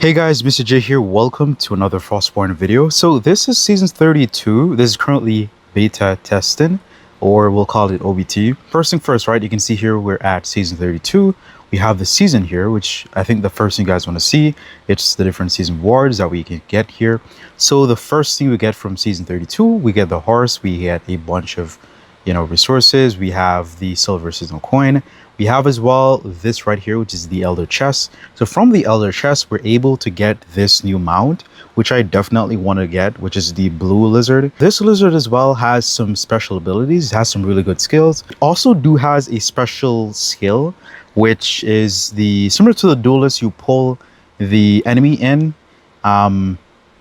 Hey guys, Mr. J here. Welcome to another Frostborn video. So this is season 32. This is currently beta testing, or we'll call it OBT. First thing first, right? You can see here we're at season 32. We have the season here, which I think the first thing you guys want to see, it's the different season rewards that we can get here. So the first thing we get from season 32, we get the horse. We get a bunch of, resources. We have the silver seasonal coin. We have as well this right here, which is the elder chest. So from the elder chest, we're able to get this new mount, which I definitely want to get, which is the blue lizard. This lizard as well has some special abilities. It has some really good skills. It also has a special skill, which is similar to the duelist. You pull the enemy in,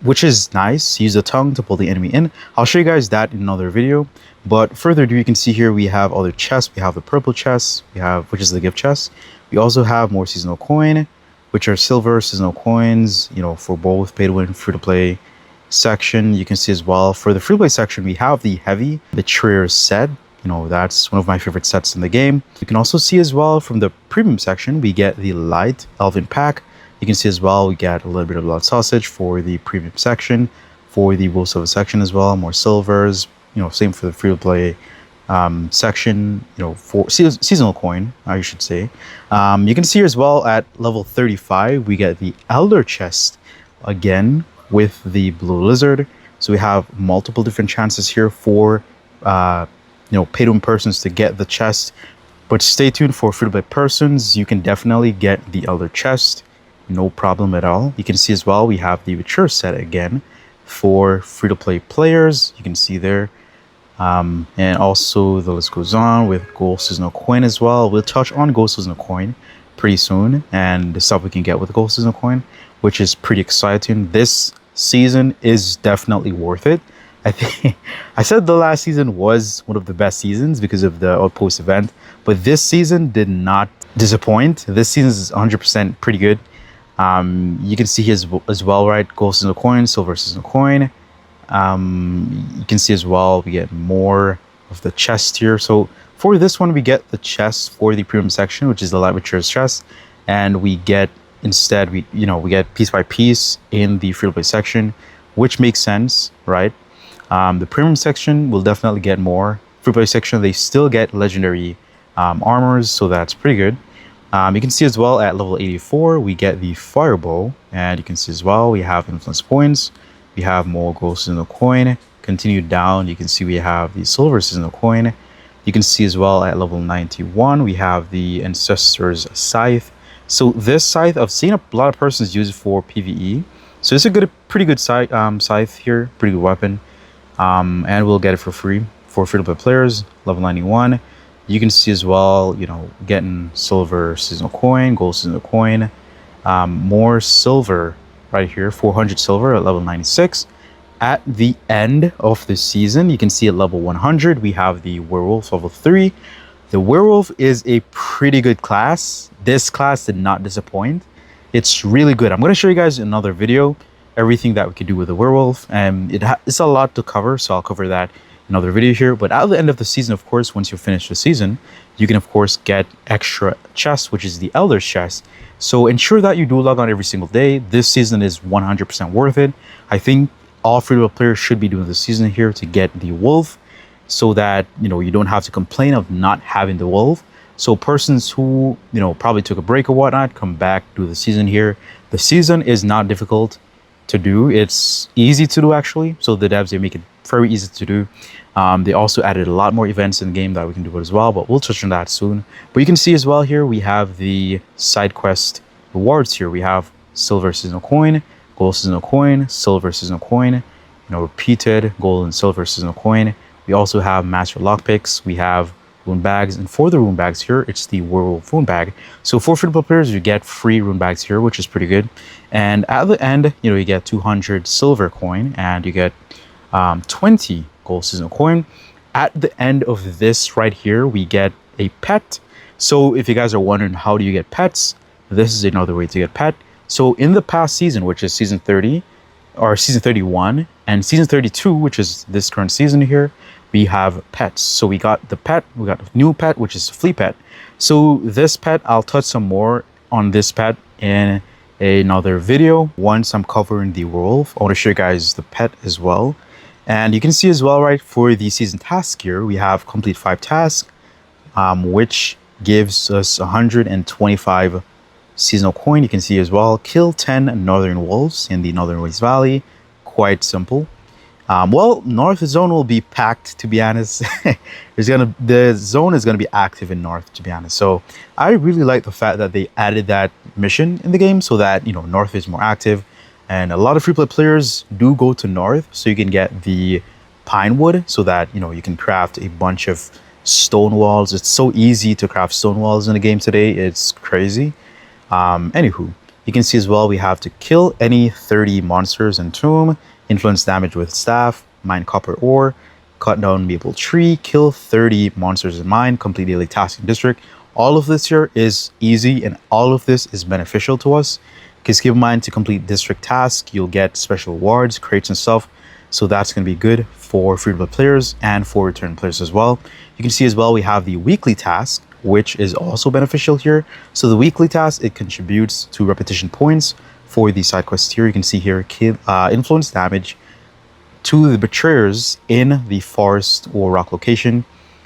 which is nice. Use the tongue to pull the enemy in. I'll show you guys that in another video. But further ado, you can see here we have other chests. We have the purple chest, which is the gift chest. We also have more seasonal coin, which are silver seasonal coins, for both pay to win, free to play section. You can see as well for the free to play section, we have the heavy betrayer set. That's one of my favorite sets in the game. You can also see as well from the premium section, we get the light elven pack. You can see as well, we get a little bit of blood sausage for the premium section, for the wool silver section as well, more silvers. Same for the free to play section, for seasonal coin, I should say. You can see as well at level 35, we get the elder chest again with the blue lizard. So we have multiple different chances here for, pay to win persons to get the chest. But stay tuned for free to play persons. You can definitely get the elder chest. No problem at all. You can see as well, we have the mature set again for free to play players. You can see there. And also the list goes on with gold seasonal coin as well. We'll touch on gold seasonal coin pretty soon and the stuff we can get with the gold seasonal coin, which is pretty exciting. This season is definitely worth it. I think I said the last season was one of the best seasons because of the outpost event, but this season did not disappoint. This season is 100% pretty good. You can see here as well, right? Gold seasonal coin, silver seasonal coin. You can see as well we get more of the chest here. So for this one we get the chest for the premium section, which is the light matures chest, and we get instead we get piece by piece in the free to play section, which makes sense, right? The premium section will definitely get more. Free to play section, they still get legendary armors, so that's pretty good. You can see as well at level 84 we get the firebow, and you can see as well we have influence points. We have more gold seasonal coin. Continue down, you can see we have the silver seasonal coin. You can see as well at level 91 we have the ancestor's scythe. So this scythe, I've seen a lot of persons use it for PvE. So it's a pretty good scythe here, pretty good weapon. And we'll get it for free for free to play players. Level 91. You can see as well, getting silver seasonal coin, gold seasonal coin, more silver. Right here, 400 silver at level 96. At the end of the season, you can see at level 100 we have the werewolf level 3. The werewolf is a pretty good class. This class did not disappoint. It's really good. I'm going to show you guys in another video everything that we could do with the werewolf, and it's a lot to cover, so I'll cover that in another video here. But at the end of the season, of course, once you finish the season, you can of course get extra chests, which is the elder's chest. So ensure that you do log on every single day. This season is 100% worth it. I think all free-to-play players should be doing the season here to get the wolf, so that you don't have to complain of not having the wolf. So persons who probably took a break or whatnot, come back, do the season here. The season is not difficult to do. It's easy to do actually. So the devs, they make it very easy to do. They also added a lot more events in the game that we can do it as well, but we'll touch on that soon. But you can see as well here we have the side quest rewards here. We have silver seasonal coin, gold seasonal coin, silver seasonal coin, repeated gold and silver seasonal coin. We also have master lockpicks. We have rune bags, and for the rune bags here, it's the werewolf rune bag. So for free to play players, you get free rune bags here, which is pretty good. And at the end, you get 200 silver coin, and you get 20 gold seasonal coin. At the end of this right here, we get a pet. So if you guys are wondering how do you get pets, this is another way to get pet. So in the past season, which is season 30 or season 31, and season 32, which is this current season here, we have pets. So we got the pet, we got a new pet, which is flea pet. So this pet, I'll touch some more on this pet in another video. Once I'm covering the werewolf, I want to show you guys the pet as well. And you can see as well, right, for the season task here, we have complete 5 tasks, which gives us 125 seasonal coin. You can see as well, kill 10 northern wolves in the Northern Waste Valley. Quite simple. Well, North Zone will be packed, to be honest. The zone is gonna be active in North, to be honest. So I really like the fact that they added that mission in the game so that, you know, North is more active. And a lot of free-play players do go to North, so you can get the pine wood so that, you know, you can craft a bunch of stone walls. It's so easy to craft stone walls in the game today. It's crazy. Anywho, you can see as well we have to kill any 30 monsters in Tomb, influence damage with staff, mine copper ore, cut down maple tree, kill 30 monsters in mine, complete daily task in district. All of this here is easy and all of this is beneficial to us because keep in mind to complete district task, you'll get special rewards, crates and stuff. So that's going to be good for free-to-play players and for return players as well. You can see as well we have the weekly task, which is also beneficial here. So the weekly task, it contributes to repetition points for the side quest here. You can see here, influence damage to the betrayers in the forest or rock location.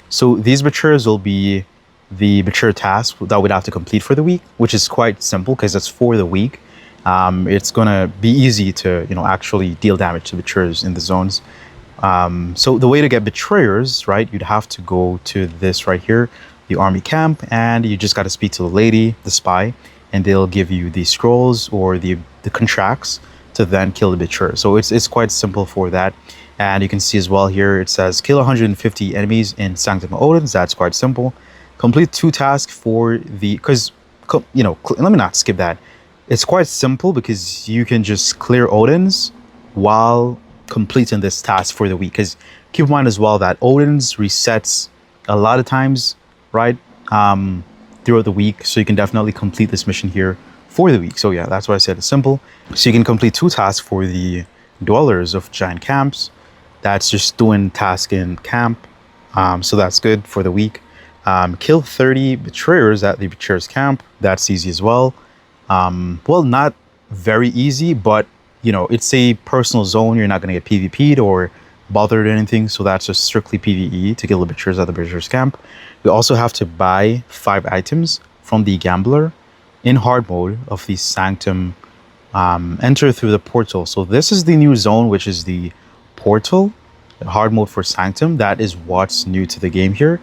So these betrayers will be the betrayer task that we'd have to complete for the week, which is quite simple because it's for the week. It's gonna be easy to, you know, actually deal damage to betrayers in the zones. So the way to get betrayers, right, you'd have to go to this right here, the army camp, and you just got to speak to the lady, the spy, and they'll give you the scrolls or the contracts to then kill the betrayer. So it's quite simple for that. And you can see as well here, it says kill 150 enemies in Sanctum Odins. That's quite simple. Complete 2 tasks for the, because, you know, let me not skip that. It's quite simple because you can just clear Odins while completing this task for the week. Because keep in mind as well that Odins resets a lot of times, right, throughout the week. So you can definitely complete this mission here for the week. So yeah, that's why I said it's simple. So you can complete 2 tasks for the dwellers of giant camps. That's just doing task in camp. So that's good for the week. Kill 30 betrayers at the betrayers camp. That's easy as well. Well, not very easy, but you know, it's a personal zone. You're not going to get PvP'd or bothered or anything. So that's just strictly PvE to kill the betrayers at the betrayers camp. We also have to buy 5 items from the gambler in hard mode of the Sanctum. Enter through the portal. So this is the new zone, which is the portal, hard mode for Sanctum. That is what's new to the game here,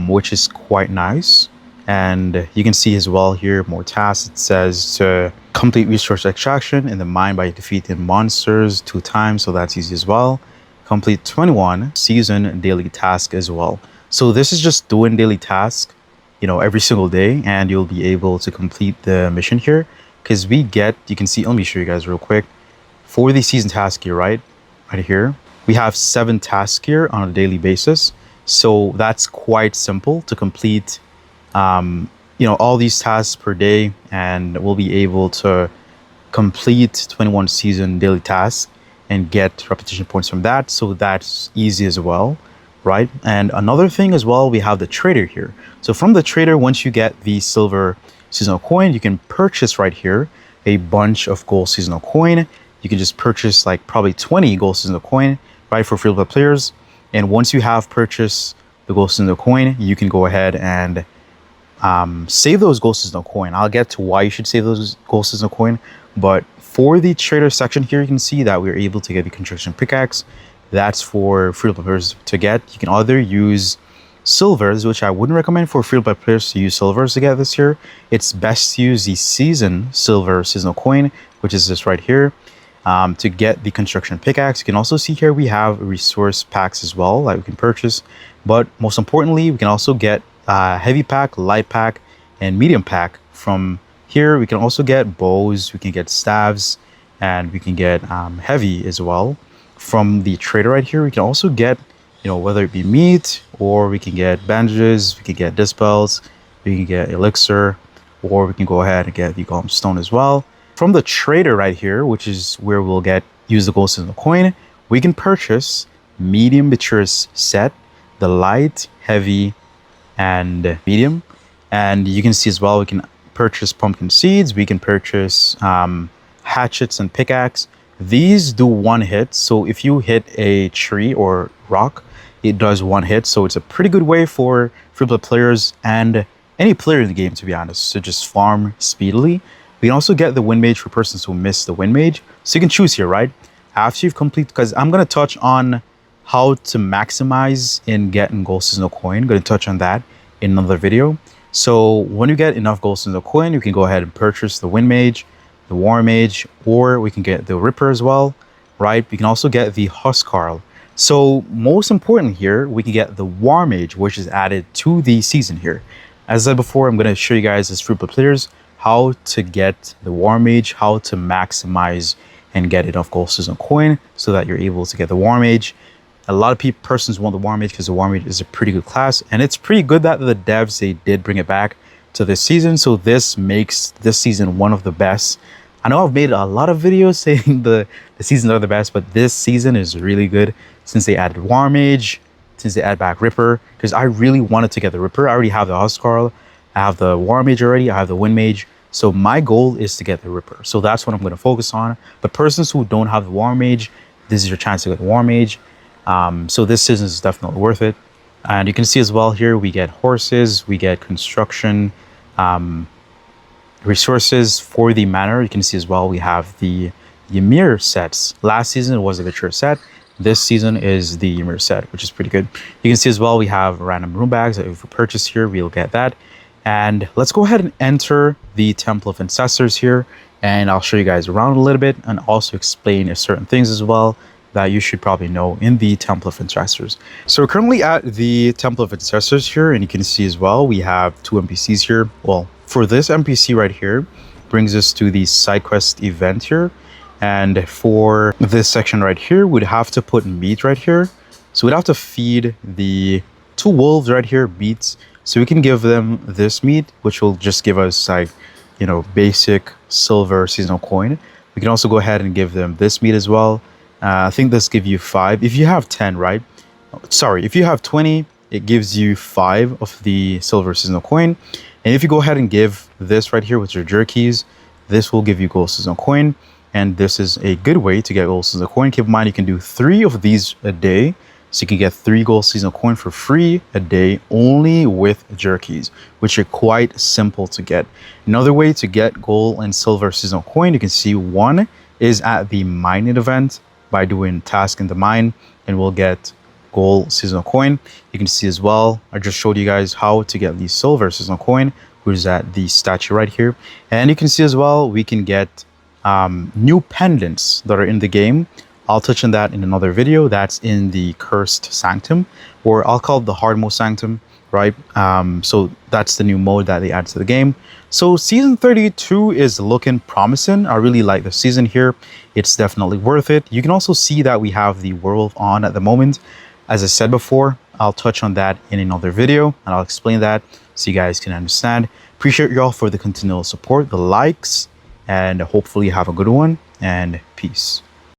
which is quite nice. And you can see as well here, more tasks. It says to complete resource extraction in the mine by defeating monsters 2 times. So that's easy as well. Complete 21 season daily task as well. So this is just doing daily task, you know, every single day, and you'll be able to complete the mission here. Because we get, you can see, let me show you guys real quick. For the season task here, right here, we have 7 tasks here on a daily basis. So that's quite simple to complete, you know, all these tasks per day, and we'll be able to complete 21 season daily tasks and get repetition points from that. So that's easy as well, right? And another thing as well, we have the trader here. So from the trader, once you get the silver seasonal coin, you can purchase right here a bunch of gold seasonal coin. You can just purchase like probably 20 gold seasonal coin, right, for free-to-play players. And once you have purchased the gold seasonal coin, you can go ahead and save those gold seasonal coin. I'll get to why you should save those gold seasonal coin, but for the trader section here, you can see that we're able to get the construction pickaxe. That's for free-to-play players to get. You can either use silvers, which I wouldn't recommend for free-to-play players to use silvers to get this here. It's best to use the season silver seasonal coin, which is this right here, to get the construction pickaxe. You can also see here we have resource packs as well that we can purchase, but most importantly, we can also get heavy pack, light pack, and medium pack from here. We can also get bows, we can get staves, and we can get heavy as well from the trader right here. We can also get, you know, whether it be meat, or we can get bandages, we can get dispels, we can get elixir, or we can go ahead and get the golem stone as well. From the trader right here, which is where we'll use the gold seasonal coin, we can purchase medium betrayers set, the light, heavy, and medium. And you can see as well, we can purchase pumpkin seeds. We can purchase hatchets and pickaxe. These do one hit. So if you hit a tree or rock, it does one hit. So it's a pretty good way for free-to-play players and any player in the game, to be honest, to just farm speedily. We can also get the wind mage for persons who miss the wind mage. So you can choose here, right? After you've completed, because I'm going to touch on how to maximize in getting gold seasonal coin. I'm going to touch on that in another video. So when you get enough gold seasonal coin, you can go ahead and purchase the wind mage, the war mage, or we can get the ripper as well, right? We can also get the huskarl. So most important here, we can get the war mage, which is added to the season here. As I said before, I'm going to show you guys as free-to-play players how to get the war mage, how to maximize and get enough gold seasonal coin so that you're able to get the war mage. A lot of persons want the war mage because the war mage is a pretty good class, and it's pretty good that the devs, they did bring it back to this season. So this makes this season one of the best. I know I've made a lot of videos saying the seasons are the best, but this season is really good since they added war mage, since they add back ripper, because I really wanted to get the ripper. I already have the huskarl, I have the war mage already, I have the wind mage. So my goal is to get the ripper. So that's what I'm going to focus on. But persons who don't have the war mage, this is your chance to get the war mage. So this season is definitely worth it. And you can see as well here, we get horses, we get construction, resources for the manor. You can see as well, we have the Ymir sets. Last season was a Witcher set. This season is the Ymir set, which is pretty good. You can see as well, we have random room bags that if we purchase here, we'll get that. And let's go ahead and enter the Temple of Ancestors here. And I'll show you guys around a little bit and also explain certain things as well that you should probably know in the Temple of Ancestors. So we're currently at the Temple of Ancestors here, and you can see as well, we have 2 NPCs here. Well, for this NPC right here, brings us to the side quest event here. And for this section right here, we'd have to put meat right here. So we'd have to feed the 2 wolves right here meats. So we can give them this meat, which will just give us like, you know, basic silver seasonal coin. We can also go ahead and give them this meat as well. I think this gives you 5. If you have 10, right? Sorry, if you have 20, it gives you 5 of the silver seasonal coin. And if you go ahead and give this right here with your jerkies, this will give you gold seasonal coin. And this is a good way to get gold seasonal coin. Keep in mind, you can do 3 of these a day. So you can get 3 gold seasonal coin for free a day only with jerkies, which are quite simple to get. Another way to get gold and silver seasonal coin, you can see one is at the mining event by doing task in the mine, and we'll get gold seasonal coin. You can see as well, I just showed you guys how to get the silver seasonal coin, which is at the statue right here. And you can see as well, we can get new pendants that are in the game. I'll touch on that in another video. That's in the cursed sanctum, or I'll call it the hard mode sanctum, right? So that's the new mode that they add to the game. So season 32 is looking promising. I really like the season here. It's definitely worth it. You can also see that we have the werewolf on at the moment. As I said before, I'll touch on that in another video and I'll explain that so you guys can understand. Appreciate y'all for the continual support, the likes, and hopefully have a good one, and peace.